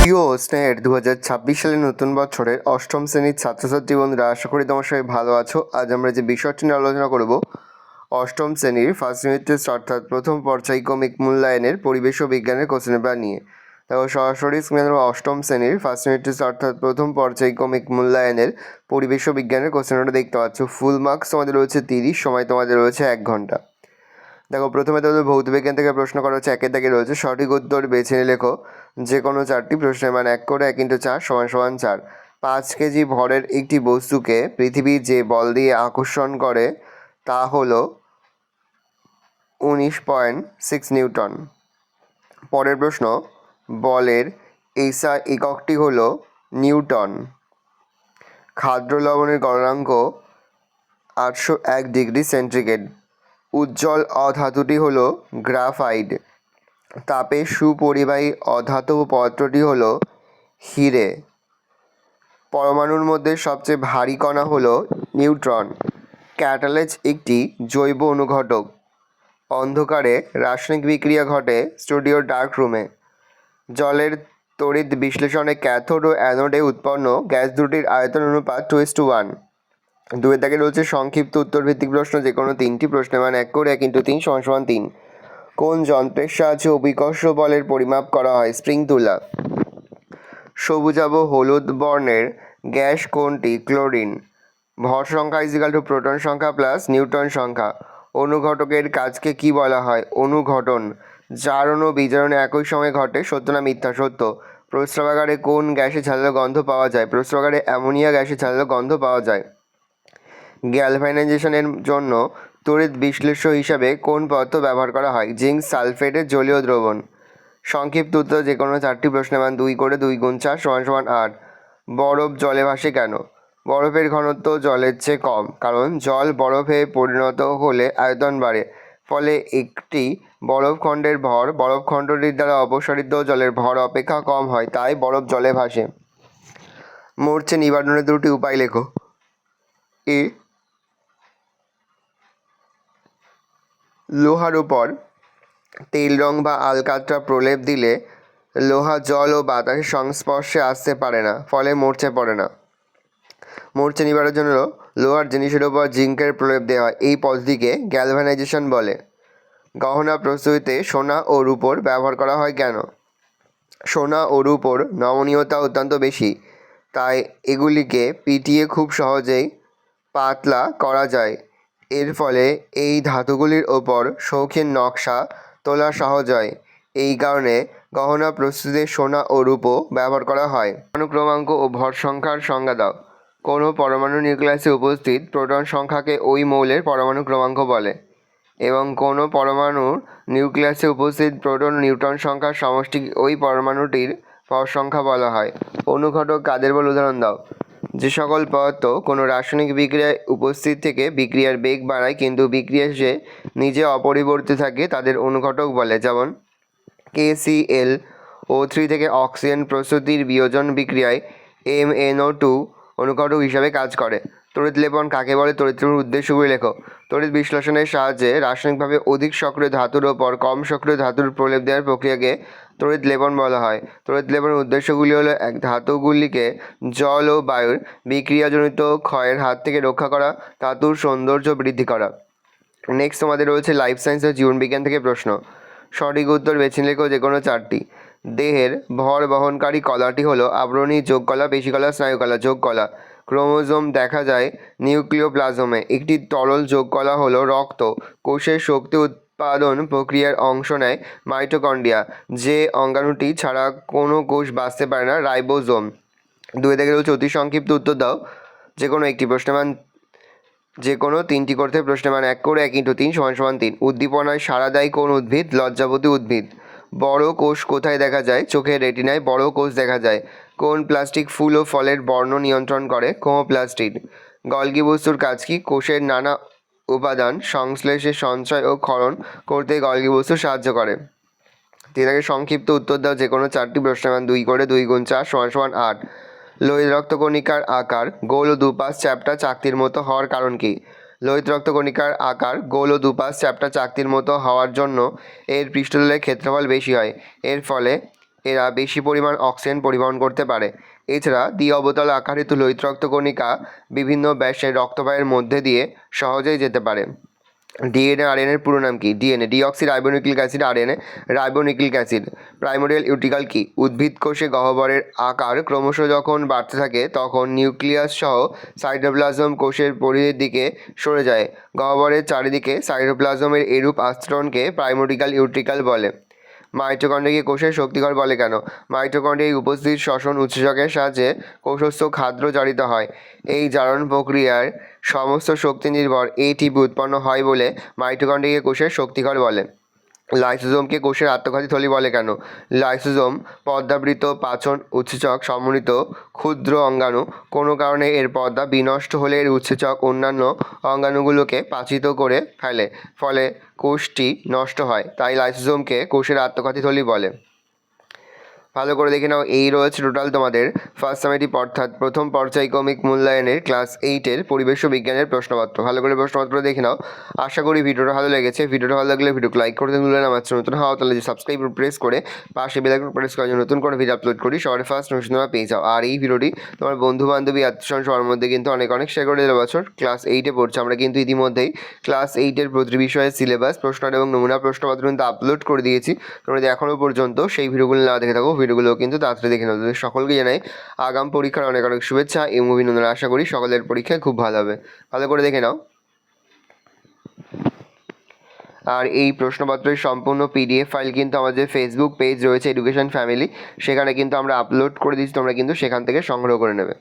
প্রিয় স্নেহের 2026 সালের নতুন বছরের অষ্টম শ্রেণীর ছাত্রছাত্রী বন্ধুরা, আশা করি তোমার সবাই ভালো আছো। আজ আমরা যে বিষয়টি নিয়ে আলোচনা করব, অষ্টম শ্রেণীর ফার্স্ট ইউনিট টেস্ট অর্থাৎ প্রথম পর্যায়ক্রমিক মূল্যায়নের পরিবেশ ও বিজ্ঞানের কোশ্চেন পেপার নিয়ে। দেখো সরাসরি স্ক্রিনে অষ্টম শ্রেণীর ফার্স্ট ইউনিট টেস্ট অর্থাৎ প্রথম পর্যায়ক্রমিক মূল্যায়নের পরিবেশ ও বিজ্ঞানের কোশ্চেন পেপারটা দেখতে পাচ্ছ। ফুল মার্কস তোমাদের রয়েছে 30, সময় তোমাদের রয়েছে 1 ঘন্টা। দেখো প্রথমে তোমাদের ভৌত বিজ্ঞান থেকে প্রশ্ন করা হচ্ছে, একের দাগে রয়েছে সঠিক উত্তর বেছে নিয়ে লেখো যে কোনো 4টি প্রশ্নের মান 1 করে 1 × 4 = 4। 5 কেজি ভরের একটি বস্তুকে পৃথিবী যে বল দিয়ে আকর্ষণ করে তা হলো 19.6 নিউটন। পরের প্রশ্ন, বলের এসআই এককটি হলো নিউটন। খাদ্য লবণের গলনাঙ্ক 801 ডিগ্রি সেন্টিগ্রেড। উজ্জ্বল অধাতুটি হলো গ্রাফাইট। তাপে সুপরিবাহী অধাতব পদার্থটি হলো হিরে। পরমাণুর মধ্যে সবচেয়ে ভারী কণা হলো নিউট্রন। ক্যাটালেজ একটি জৈব অনুঘটক। অন্ধকারে রাসায়নিক বিক্রিয়া ঘটে স্টুডিওর ডার্ক রুমে। জলের তড়িৎ বিশ্লেষণে ক্যাথোড ও অ্যানোডে উৎপন্ন গ্যাস দুটির আয়তন অনুপাত 2:1। 2-এর দাগে রয়েছে সংক্ষিপ্ত উত্তর ভিত্তিক প্রশ্ন, যে কোনো 3টি প্রশ্নের মান 1 করে 1 × 3 = 3। কোন যন্ত্রের সাহায্যে অভিকর্ষ বলের পরিমাপ করা হয়? স্প্রিং তুলা। সবুজাভ হলুদ বর্ণের গ্যাস কোনটি? ক্লোরিন। ভর সংখ্যা = প্রোটন সংখ্যা প্লাস নিউটন সংখ্যা। অনুঘটকের কাজকে কি বলা হয়? অনুঘটন। জারণ ও বিজারণ একই সময়ে ঘটে, সত্য না মিথ্যা? সত্য। প্রস্রাবাগারে কোন গ্যাসে ঝাঁঝালো গন্ধ পাওয়া যায়? প্রস্রাবাগারে অ্যামোনিয়া গ্যাসে ঝাঁঝালো গন্ধ পাওয়া যায়। গ্যালভানাইজেশনের জন্য তড়িৎ বিশ্লেষ্য হিসাবে কোন পদার্থ ব্যবহার করা হয়? জিঙ্ক সালফেটের জলীয় দ্রবণ। সংক্ষিপ্ত উত্তর যে কোনো 4টি প্রশ্নের মান 2 করে 2 × 4 = 8। বরফ জলে ভাসে কেন? বরফের ঘনত্ব জলের চেয়ে কম, কারণ জল বরফে পরিণত হলে আয়তন বাড়ে, ফলে একটি বরফখণ্ডের ভর বরফখণ্ডটির দ্বারা অপসারিত জলের ভর অপেক্ষা কম হয়, তাই বরফ জলে ভাসে। মরচে নিবারণের 2টি উপায় লেখো। এ, লোহার উপর তেল রং বা আলকাতরা প্রলেপ দিলে লোহা জল ও বাতাসের সংস্পর্শে আসতে পারে না, ফলে মরচে পড়ে না। মরচে নিবারণের জন্য লোহার জিনিসের উপর জিঙ্কের প্রলেপ দেওয়া হয়। এই পদ্ধতিকে গ্যালভানাইজেশন বলে। গহনা প্রস্তুতিতে সোনা ও রূপোর ব্যবহার করা হয় কেন? সোনা ও রূপোর নমনীয়তা অত্যন্ত বেশি, তাই এগুলিকে পিটিয়ে খুব সহজেই পাতলা করা যায়। এর ফলে এই ধাতুগুলির ওপর শৌখিন নকশা তোলা সহজ হয়। এই কারণে গহনা প্রস্তুতিতে সোনা ও রূপো ব্যবহার করা হয়। পরমাণু ক্রমাঙ্ক ও ভর সংখ্যার সংজ্ঞা দাও। কোনো পরমাণু নিউক্লিয়াসে উপস্থিত প্রোটন সংখ্যাকে ওই মৌলের পরমাণু ক্রমাঙ্ক বলে, এবং কোনো পরমাণুর নিউক্লিয়াসে উপস্থিত প্রোটন ও নিউট্রন সংখ্যার সমষ্টি ওই পরমাণুটির ভর সংখ্যা বলা হয়। অনুঘটক কাদের বলে উদাহরণ দাও। যে সকল পদার্থ কোনো রাসায়নিক বিক্রিয়ায় উপস্থিত থেকে বিক্রিয়ার বেগ বাড়ায় কিন্তু বিক্রিয়া শেষে নিজে অপরিবর্তিত থাকে, তাদের অনুঘটক বলে। যেমন KClO3 থেকে অক্সিজেন প্রস্তুতির বিয়োজন বিক্রিয়ায় MnO2 অনুঘটক হিসাবে কাজ করে। তড়িৎ লেপন কাকে বলে? তড়িৎ লেপনের উদ্দেশ্যগুলি লেখো। তড়িৎ বিশ্লেষণের সাহায্যে রাসায়নিকভাবে অধিক সক্রিয় ধাতুর ওপর কম সক্রিয় ধাতুর প্রলেপ দেওয়ার প্রক্রিয়াকে তড়িৎ লেপন বলা হয়। তড়িৎ লেপনের উদ্দেশ্যগুলি হলো, এক, ধাতুগুলিকে জল ও বায়ুর বিক্রিয়াজনিত ক্ষয়ের হাত থেকে রক্ষা করা, ধাতুর সৌন্দর্য বৃদ্ধি করা। নেক্সট তোমাদের রয়েছে লাইফ সায়েন্স ও জীবনবিজ্ঞান থেকে প্রশ্ন। সঠিক উত্তর বেছে লেখো যে কোনো 4টি। দেহের ভর বহনকারী কলাটি হলো আবরণী যোগ কলা, পেশিকলা, স্নায়ুকলা। যোগ কলা। ক্রোমোজোম দেখা যায় নিউক্লিওপ্লাজমে। একটি তরল যোগ কলা হলো রক্ত। কোষের শক্তি উৎপাদন প্রক্রিয়ার অংশ নেয় মাইটোকন্ড্রিয়া। যে অঙ্গাণুটি ছাড়া কোনো কোষ বাঁচতে পারে না, রাইবোজোম। 2 থেকে রয়েছে অতি সংক্ষিপ্ত উত্তর দাও যে কোনো একটি প্রশ্নের মান, যে কোনো 3টি করতে প্রশ্নের মান 1 করে 1 × 3 = 3। উদ্দীপনায় সাড়া দেয় কোন উদ্ভিদ? লজ্জাবতী উদ্ভিদ। বড় কোষ কোথায় দেখা যায়? চোখের রেটিনায় বড় কোষ দেখা যায়। কোন প্লাস্টিক ফুল ও ফলের বর্ণ নিয়ন্ত্রণ করে? ক্রোমোপ্লাস্টিড। গলগি বস্তুর কাজ কি? কোষের নানা উপাদান সংশ্লেষে সঞ্চয় ও ক্ষরণ করতে গলগি বস্তু সাহায্য করে। এটাকে সংক্ষিপ্ত উত্তর দাও যে কোনো 4টি প্রশ্নের মান 2 করে 2 × 4 = 8। লোহিত রক্তকণিকার আকার গোল ও দুপাশ চ্যাপ্টা চাকতির মতো হওয়ার কারণ কি? লোহিত রক্তকণিকার আকার গোল ও দুপাশ চ্যাপ্টা চাকতির মতো হওয়ার জন্য এর পৃষ্ঠতলের ক্ষেত্রফল বেশি হয়। এর ফলে এরা বেশি পরিমাণ অক্সিজেন পরিবহন করতে পারে। এছাড়া দ্বি অবতল আকারহিত লোহিত রক্ত কণিকা বিভিন্ন ব্যাসের রক্তবাহের মধ্যে দিয়ে সহজেই যেতে পারে। ডিএনএ আরএনএর পুরো নাম কি? DNA deoxyribonucleic acid, RNA ribonucleic acid. Primordial utricle কি? উদ্ভিদ কোষে গহ্বরের আকার ক্রমশ যখন বাড়তে থাকে তখন নিউক্লিয়াস সহ সাইটোপ্লাজম কোষের পরিধির দিকে সরে যায়। গহ্বরের চারিদিকে সাইটোপ্লাজমের এরূপ আস্তরণকে প্রাইমোরিয়াল ইউটিকাল বলে। মাইটোকন্ড্রিয়াকে কোষের শক্তিঘর বলে কেন? মাইটোকন্ড্রিয়ায় উপস্থিত শ্বসন উৎসেচকের সাহায্যে কোষস্থ খাদ্য জারিত হয়। এই জারণ প্রক্রিয়ার সমস্ত শক্তি নির্ভর এটিপি উৎপন্ন হয় বলে মাইটোকন্ড্রিয়াকে কোষের শক্তিঘর বলে। লাইসোজোমকে কোষের আত্মঘাতী থলি বলে কেন? লাইসোজোম পর্দাবৃত পাচন উৎসেচক সমন্বিত ক্ষুদ্র অঙ্গাণু। কোনো কারণে এর পর্দা বিনষ্ট হলে এর উৎসেচক অন্যান্য অঙ্গাণুগুলোকে পাচিত করে ফেলে, ফলে কোষটি নষ্ট হয়। তাই লাইসোজোমকে কোষের আত্মঘাতী থলি বলে। ভালো করে দেখে নাও, এই রয়েছে টোটাল তোমাদের ফার্স্ট সামেটিভ অর্থাৎ প্রথম পর্যায়ক্রমিক মূল্যায়নের ক্লাস 8-এর পরিবেশ ও বিজ্ঞানের প্রশ্নপত্র। ভালো করে প্রশ্নপত্র দেখে নাও। আশা করি ভিডিওটা ভালো লেগেছে। ভিডিওটা ভালো লাগলে ভিডিওকে লাইক করতে ভুলবে না। আমার নতুন হওয়া তাহলে যে সাবস্ক্রাইব প্রেস করে পাশে বেল আইকন প্রেস করে নতুন করে ভিডিও আপলোড করি সবার ফার্স্ট নোটিফিকেশন তোমরা পেয়ে যাও। আর এই ভিডিওটি তোমার বন্ধু বান্ধবী আত্মীয়স্বজন সবার মধ্যে কিন্তু অনেক শেয়ার করে দিলে। বছর ক্লাস 8-এ পড়ছে, আমরা কিন্তু ইতিমধ্যেই ক্লাস 8-এর প্রতি বিষয়ের সিলেবাস, প্রশ্ন এবং নমুনা প্রশ্নপত্র কিন্তু আপলোড করে দিয়েছি। তোমরা যদি এখনও পর্যন্ত সেই ভিডিওগুলো না দেখে থাকো, ভিডিওগুলো কিন্তু তাড়াতাড়ি দেখে নাও। সকলকে জানাই আগাম পরীক্ষার অনেক শুভেচ্ছা এবং অভিনন্দন। আশা করি সকলের পরীক্ষায় খুব ভালো হবে। ভালো করে দেখে নাও। আর এই প্রশ্নপত্রের সম্পূর্ণ পিডিএফ ফাইল কিন্তু আমাদের ফেসবুক পেজ রয়েছে এডুকেশন ফ্যামিলি, সেখানে কিন্তু আমরা আপলোড করে দিচ্ছি, তোমরা কিন্তু সেখান থেকে সংগ্রহ করে নেবে।